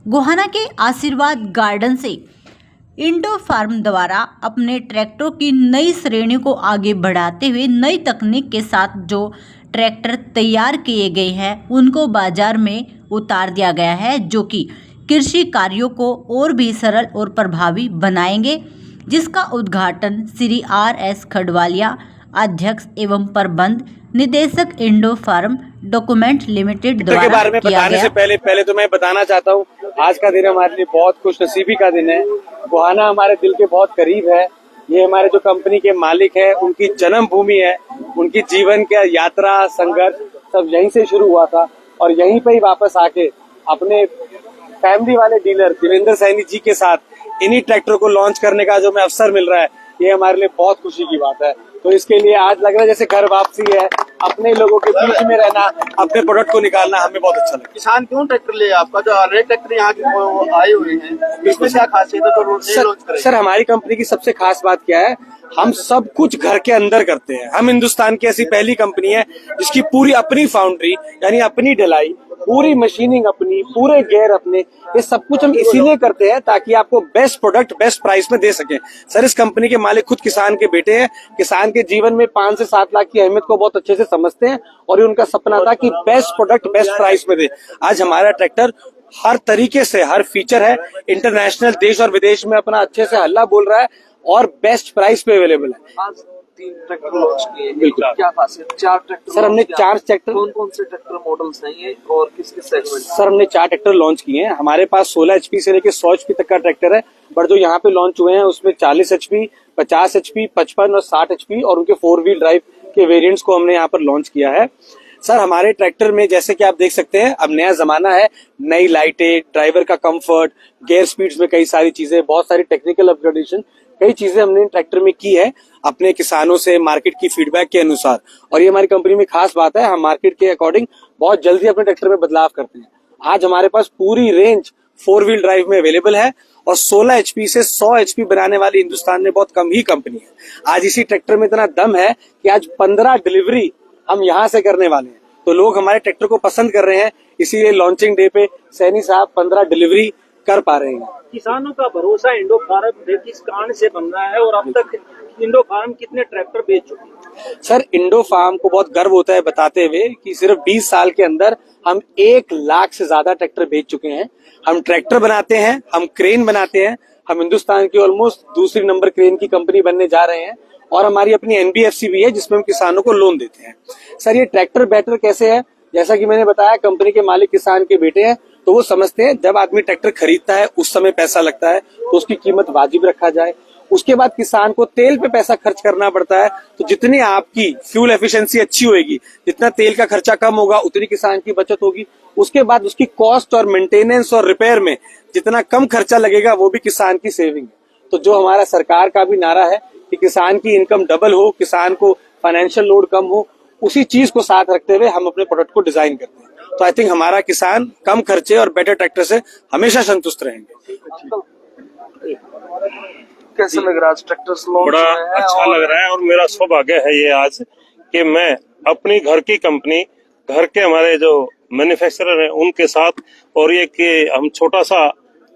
गोहाना के आशीर्वाद गार्डन से इंडो फार्म द्वारा अपने ट्रैक्टरों की नई श्रेणी को आगे बढ़ाते हुए नई तकनीक के साथ जो ट्रैक्टर तैयार किए गए हैं उनको बाजार में उतार दिया गया है, जो कि कृषि कार्यों को और भी सरल और प्रभावी बनाएंगे, जिसका उद्घाटन श्री R.S. खडवालिया, अध्यक्ष एवं प्रबंध निदेशक इंडो फार्म डॉक्यूमेंट लिमिटेड द्वारा के बारे में बताने से पहले तो मैं बताना चाहता हूँ, आज का दिन हमारे लिए बहुत खुशनसीबी का दिन है। गोहाना हमारे दिल के बहुत करीब है। ये हमारे जो कंपनी के मालिक है उनकी जन्म भूमि है। उनकी जीवन का यात्रा संघर्ष सब यहीं से शुरू हुआ था और यहीं पे ही वापस आके अपने फैमिली वाले डीलर देवेंद्र सैनी जी के साथ इन्हीं ट्रैक्टर को लॉन्च करने का जो हमें अवसर मिल रहा है, ये हमारे लिए बहुत खुशी की बात है। तो इसके लिए आज लग रहा है जैसे घर वापसी है, अपने लोगों के बीच में रहना, अपने प्रोडक्ट को निकालना हमें बहुत अच्छा लगा। किसान क्यों ट्रैक्टर ले? आपका जो रेट ट्रैक्टर यहाँ के आए हुए हैं, इसमें क्या खासियत है? तो लॉन्च करें। सर, हमारी कंपनी की सबसे खास बात क्या है, हम सब कुछ घर के अंदर करते हैं। हम हिंदुस्तान की ऐसी पहली कंपनी है जिसकी पूरी अपनी फाउंड्री यानी अपनी ढलाई, पूरी मशीनिंग अपनी, पूरे गेयर अपने, ये सब कुछ हम इसीलिए करते हैं ताकि आपको बेस्ट प्रोडक्ट बेस्ट प्राइस में दे सकें। सर, इस कंपनी के मालिक खुद किसान के बेटे हैं। किसान के जीवन में 5 से 7 लाख की अहमियत को बहुत अच्छे से समझते हैं और ये उनका सपना था कि बेस्ट प्रोडक्ट बेस्ट प्राइस में दे। आज हमारा ट्रैक्टर हर तरीके से, हर फीचर है, इंटरनेशनल देश और विदेश में अपना अच्छे से हल्ला बोल रहा है और बेस्ट प्राइस पे अवेलेबल है। आज 3 ट्रैक्टर लॉन्च किए, बिल्कुल। क्या खासियत? 4 ट्रैक्टर सर, हमने 4 ट्रैक्टर, कौन से ट्रैक्टर मॉडल्स हैं ये और किस किस सेगमेंट? सर, हमने 4 ट्रैक्टर लॉन्च किए हैं। हमारे पास 16 HP से लेकर 100 HP तक का ट्रैक्टर है, पर जो यहाँ पे लॉन्च हुए हैं उसमें 40 HP, 50 HP, 55 और 60 HP और उनके 4 व्हील ड्राइव के वेरिएंट्स को हमने यहाँ पर लॉन्च किया है। सर, हमारे ट्रैक्टर में जैसे कि आप देख सकते हैं, अब नया जमाना है, नई लाइटें, ड्राइवर का कंफर्ट, गियर स्पीड्स में कई सारी चीजें, बहुत सारी टेक्निकल अपग्रेडेशन, कई चीजें हमने ट्रैक्टर में की है अपने किसानों से मार्केट की फीडबैक के अनुसार। और ये हमारी कंपनी में खास बात है, हम मार्केट के अकॉर्डिंग बहुत जल्दी अपने ट्रैक्टर में बदलाव करते हैं। आज हमारे पास पूरी रेंज 4 व्हील ड्राइव में अवेलेबल है और 16 HP से 100 HP बनाने वाली हिंदुस्तान में बहुत कम ही कंपनी है। आज इसी ट्रैक्टर में इतना दम है कि आज 15 डिलीवरी हम यहाँ से करने वाले हैं। तो लोग हमारे ट्रैक्टर को पसंद कर रहे हैं, इसीलिए लॉन्चिंग डे पे सैनी साहब 15 डिलीवरी कर पा रहे हैं। किसानों का भरोसा इंडो फार्म किस कारण से बन रहा है और अब तक इंडो फार्म कितने ट्रैक्टर बेच चुके हैं? सर, इंडो फार्म को बहुत गर्व होता है बताते हुए कि सिर्फ 20 साल के अंदर हम 1 लाख से ज्यादा ट्रैक्टर बेच चुके हैं। हम ट्रैक्टर बनाते हैं, हम क्रेन बनाते हैं, हम हिंदुस्तान की ऑलमोस्ट दूसरी नंबर क्रेन की कंपनी बनने जा रहे हैं और हमारी अपनी NBFC भी है जिसमें हम किसानों को लोन देते हैं। सर, ये ट्रैक्टर बेटर कैसे है? जैसा कि मैंने बताया, कंपनी के मालिक किसान के बेटे हैं, तो वो समझते हैं जब आदमी ट्रैक्टर खरीदता है उस समय पैसा लगता है तो उसकी कीमत वाजिब रखा जाए। उसके बाद किसान को तेल पे पैसा खर्च करना पड़ता है, तो जितनी आपकी फ्यूल एफिशिएंसी अच्छी होगी, जितना तेल का खर्चा कम होगा, उतनी किसान की बचत होगी। उसके बाद उसकी कॉस्ट और मेंटेनेंस और रिपेयर में जितना कम खर्चा लगेगा वो भी किसान की सेविंग है। तो जो हमारा सरकार का भी नारा है कि किसान की इनकम डबल हो, किसान को फाइनेंशियल लोड कम हो, उसी चीज को साथ रखते हुए हम अपने प्रोडक्ट को डिजाइन करते हैं। तो आई थिंक हमारा किसान कम खर्चे और बेटर ट्रैक्टर से हमेशा संतुष्ट रहेंगे। कैसे लग रहा है ट्रैक्टर्स लॉन्च? बड़ा अच्छा लग रहा है और मेरा सौभाग्य है ये आज कि मैं अपनी घर की कंपनी, घर के हमारे जो मैन्युफैक्चरर हैं उनके साथ, और ये कि हम छोटा सा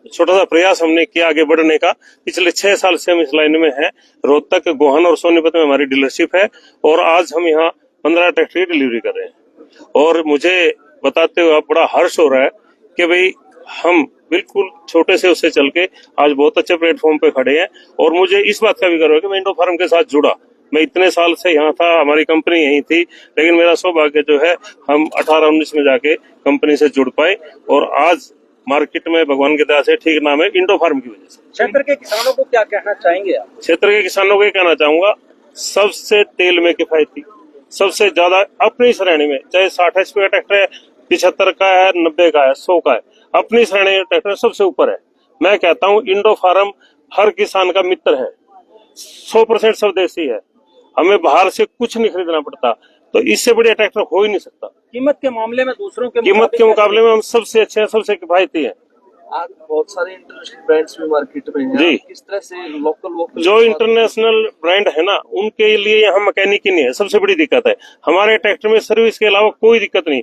प्रयास हमने किया आगे बढ़ने का। पिछले 6 साल से हम इस लाइन में हैं। रोहतक, गोहाना और सोनीपत में हमारी डीलरशिप है और आज हम यहाँ 15 ट्रैक्टर की डिलीवरी कर रहे हैं। और मुझे बताते हुए बड़ा हर्ष हो रहा है कि भाई हम बिल्कुल छोटे से उससे चल के आज बहुत अच्छे प्लेटफॉर्म पे खड़े हैं। और मुझे इस बात का भी गर्व है कि मैं इंडो फार्म के साथ जुड़ा। मैं इतने साल से यहाँ था, हमारी कंपनी यहीं थी, लेकिन मेरा सौभाग्य जो है हम 18-19 में जाके कंपनी से जुड़ पाए और आज मार्केट में भगवान की दया से ठीक नाम है इंडो फार्म की वजह से। क्षेत्र के किसानों को क्या कहना चाहेंगे आप? क्षेत्र के किसानों को ये कहना चाहूंगा, सबसे तेल में किफायती, सबसे ज्यादा अपनी श्रेणी में, चाहे 60 HP का ट्रैक्टर है, 75 का है, 90 का है, 100 का है, अपनी श्रेणी में ट्रैक्टर सबसे ऊपर है। मैं कहता हूँ इंडो फार्म हर किसान का मित्र है, 100% स्वदेशी है, हमें बाहर से कुछ नहीं खरीदना पड़ता, तो इससे बढ़िया ट्रैक्टर हो ही नहीं सकता। कीमत के मामले में दूसरों के मुकाबले में हम सबसे अच्छे हैं, सबसे किफायती हैं। आज बहुत सारे इंटरनेशनल ब्रांड्स भी मार्केट में हैं। जी। किस तरह से लोकल जो इंटरनेशनल ब्रांड है ना, उनके लिए यहाँ मैकेनिक ही नहीं है, सबसे बड़ी दिक्कत है। हमारे ट्रैक्टर में सर्विस के अलावा कोई दिक्कत नहीं,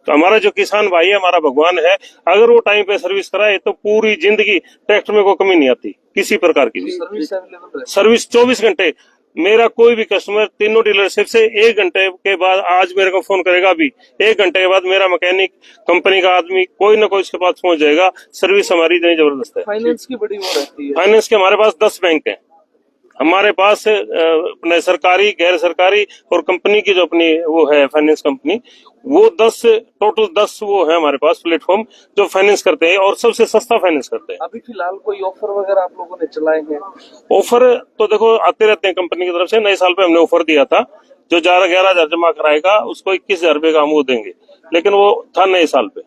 हमारा जो किसान भाई है हमारा भगवान है, अगर वो टाइम पे सर्विस कराए तो पूरी जिंदगी ट्रैक्टर में कोई कमी नहीं आती किसी प्रकार की भी। सर्विस अवेलेबल है। सर्विस 24 घंटे। मेरा कोई भी कस्टमर तीनों डीलरशिप से 1 घंटे के बाद आज मेरे को फोन करेगा, अभी 1 घंटे के बाद मेरा मैकेनिक कंपनी का आदमी कोई ना कोई इसके पास पहुंच जाएगा। सर्विस हमारी इतनी जबरदस्त है। फाइनेंस की बड़ी वो रहती है। फाइनेंस के हमारे पास 10 बैंक हैं। हमारे पास अपने सरकारी, गैर सरकारी और कंपनी की जो अपनी वो है फाइनेंस कंपनी, वो 10 टोटल 10 वो है हमारे पास प्लेटफॉर्म जो फाइनेंस करते हैं और सबसे सस्ता फाइनेंस करते हैं। अभी फिलहाल कोई ऑफर वगैरह आप लोगों ने चलाए हैं? ऑफर तो देखो आते रहते हैं कंपनी की तरफ से। नए साल पे हमने ऑफर दिया था, जो 11,000 जमा कराएगा उसको 21,000 रुपए का हम वो देंगे, लेकिन वो था नए साल पे।